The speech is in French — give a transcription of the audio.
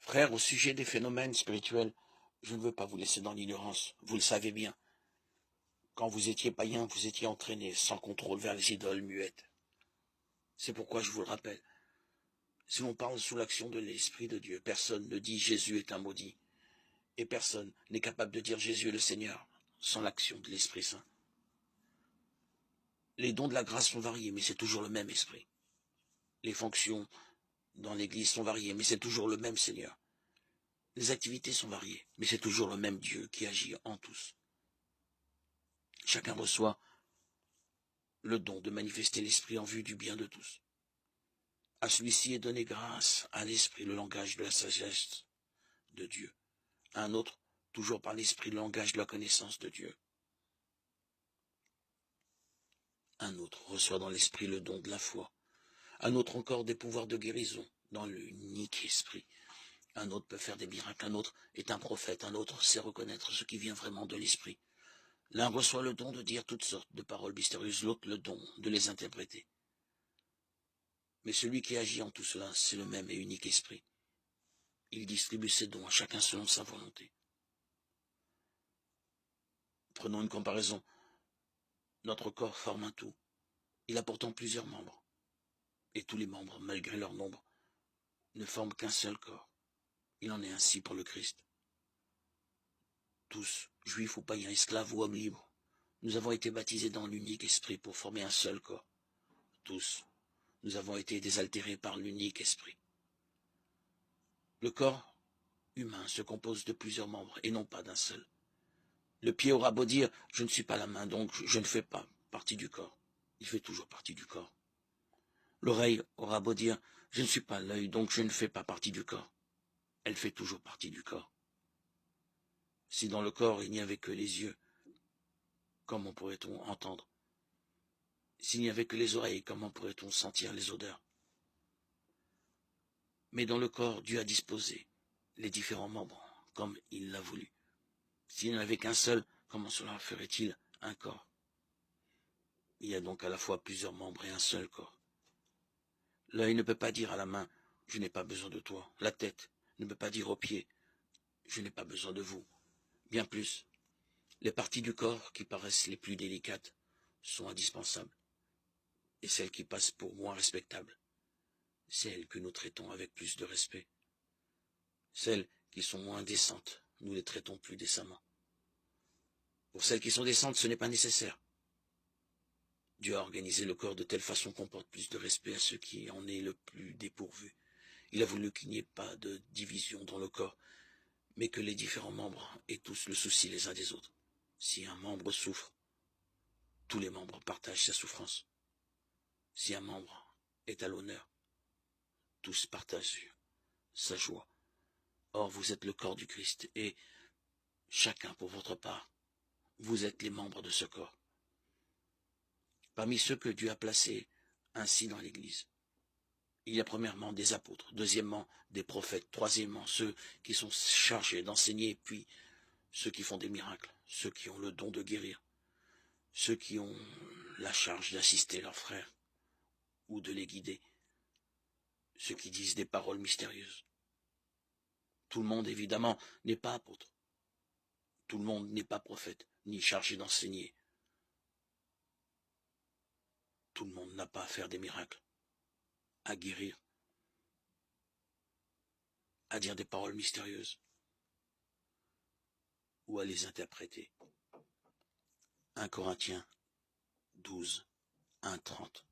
Frères, au sujet des phénomènes spirituels, je ne veux pas vous laisser dans l'ignorance, vous le savez bien. Quand vous étiez païen, vous étiez entraîné sans contrôle vers les idoles muettes. C'est pourquoi je vous le rappelle. Si l'on parle sous l'action de l'Esprit de Dieu, personne ne dit Jésus est un maudit. Et personne n'est capable de dire Jésus est le Seigneur sans l'action de l'Esprit Saint. Les dons de la grâce sont variés, mais c'est toujours le même Esprit. Les fonctions dans l'Église sont variées, mais c'est toujours le même Seigneur. Les activités sont variées, mais c'est toujours le même Dieu qui agit en tous. Chacun reçoit le don de manifester l'Esprit en vue du bien de tous. À celui-ci est donné grâce à l'Esprit, le langage de la sagesse de Dieu. À un autre, toujours par l'Esprit, le langage de la connaissance de Dieu. Un autre reçoit dans l'Esprit le don de la foi. Un autre encore des pouvoirs de guérison dans l'unique Esprit. Un autre peut faire des miracles, un autre est un prophète, un autre sait reconnaître ce qui vient vraiment de l'Esprit. L'un reçoit le don de dire toutes sortes de paroles mystérieuses, l'autre le don de les interpréter. Mais celui qui agit en tout cela, c'est le même et unique Esprit. Il distribue ses dons à chacun selon sa volonté. Prenons une comparaison. Notre corps forme un tout. Il a pourtant plusieurs membres. Et tous les membres, malgré leur nombre, ne forment qu'un seul corps. Il en est ainsi pour le Christ. Tous, juifs ou païens, esclaves ou hommes libres, nous avons été baptisés dans l'unique esprit pour former un seul corps. Tous, nous avons été désaltérés par l'unique esprit. Le corps humain se compose de plusieurs membres et non pas d'un seul. Le pied aura beau dire « je ne suis pas la main, donc je ne fais pas partie du corps ». Il fait toujours partie du corps. L'oreille aura beau dire « je ne suis pas l'œil, donc je ne fais pas partie du corps ». Elle fait toujours partie du corps. Si dans le corps il n'y avait que les yeux, comment pourrait-on entendre? S'il n'y avait que les oreilles, comment pourrait-on sentir les odeurs? Mais dans le corps, Dieu a disposé les différents membres, comme il l'a voulu. S'il n'y en avait qu'un seul, comment cela ferait-il un corps? Il y a donc à la fois plusieurs membres et un seul corps. L'œil ne peut pas dire à la main, je n'ai pas besoin de toi. La tête ne peut pas dire aux pieds, je n'ai pas besoin de vous. Bien plus, les parties du corps qui paraissent les plus délicates sont indispensables. Et celles qui passent pour moins respectables, celles que nous traitons avec plus de respect. Celles qui sont moins décentes, nous les traitons plus décemment. Pour celles qui sont décentes, ce n'est pas nécessaire. Dieu a organisé le corps de telle façon qu'on porte plus de respect à ceux qui en est le plus dépourvu. Il a voulu qu'il n'y ait pas de division dans le corps, mais que les différents membres aient tous le souci les uns des autres. Si un membre souffre, tous les membres partagent sa souffrance. Si un membre est à l'honneur, tous partagent sa joie. Or, vous êtes le corps du Christ, et chacun pour votre part, vous êtes les membres de ce corps. Parmi ceux que Dieu a placés ainsi dans l'Église, il y a premièrement des apôtres, deuxièmement des prophètes, troisièmement ceux qui sont chargés d'enseigner, puis ceux qui font des miracles, ceux qui ont le don de guérir, ceux qui ont la charge d'assister leurs frères ou de les guider, ceux qui disent des paroles mystérieuses. Tout le monde, évidemment, n'est pas apôtre. Tout le monde n'est pas prophète, ni chargé d'enseigner. Tout le monde n'a pas à faire des miracles, à guérir, à dire des paroles mystérieuses ou à les interpréter. 1 Corinthiens 12, 1, 30.